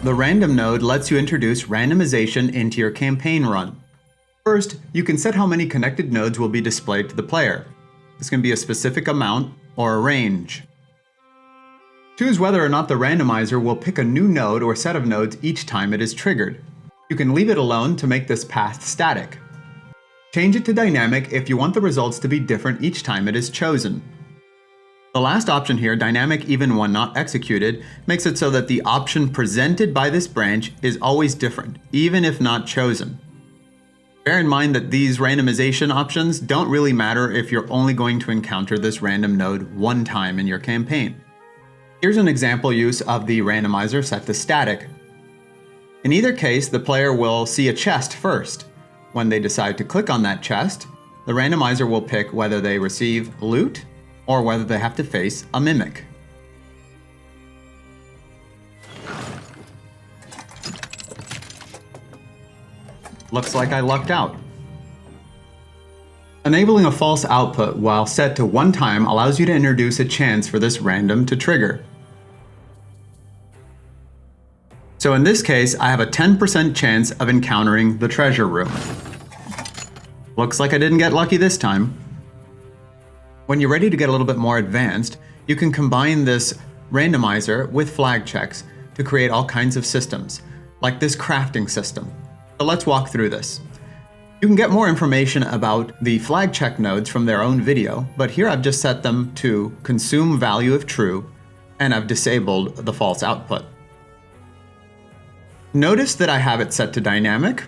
The random node lets you introduce randomization into your campaign run. First, you can set how many connected nodes will be displayed to the player. This can be a specific amount or a range. Choose whether or not the randomizer will pick a new node or set of nodes each time it is triggered. You can leave it alone to make this path static. Change it to dynamic if you want the results to be different each time it is chosen. The last option here, dynamic even when not executed, makes it so that the option presented by this branch is always different, even if not chosen. Bear in mind that these randomization options don't really matter if you're only going to encounter this random node one time in your campaign. Here's an example use of the randomizer set to static. In either case, the player will see a chest first. When they decide to click on that chest, the randomizer will pick whether they receive loot or whether they have to face a mimic. Looks like I lucked out. Enabling a false output while set to one time allows you to introduce a chance for this random to trigger. So in this case, I have a 10% chance of encountering the treasure room. Looks like I didn't get lucky this time. When you're ready to get a little bit more advanced, you can combine this randomizer with flag checks to create all kinds of systems, like this crafting system. So let's walk through this. You can get more information about the flag check nodes from their own video, but here I've just set them to consume value if true, and I've disabled the false output. Notice that I have it set to dynamic.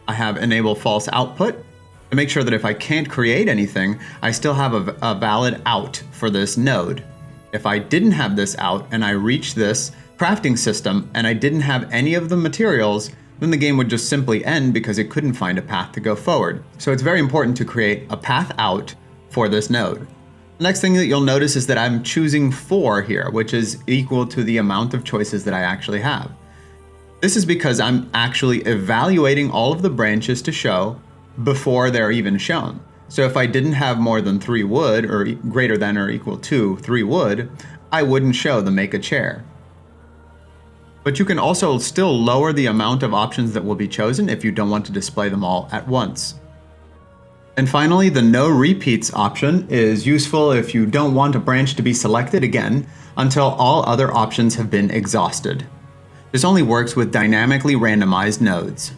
I have enable false output to make sure that if I can't create anything, I still have a valid out for this node. If I didn't have this out and I reached this crafting system and I didn't have any of the materials, then the game would just simply end because it couldn't find a path to go forward. So it's very important to create a path out for this node. The next thing that you'll notice is that I'm choosing 4 here, which is equal to the amount of choices that I actually have. This is because I'm actually evaluating all of the branches to show before they're even shown. So if I didn't have more than 3 wood, or greater than or equal to 3 wood, I wouldn't show the make a chair. But you can also still lower the amount of options that will be chosen if you don't want to display them all at once. And finally, the no repeats option is useful if you don't want a branch to be selected again until all other options have been exhausted. This only works with dynamically randomized nodes.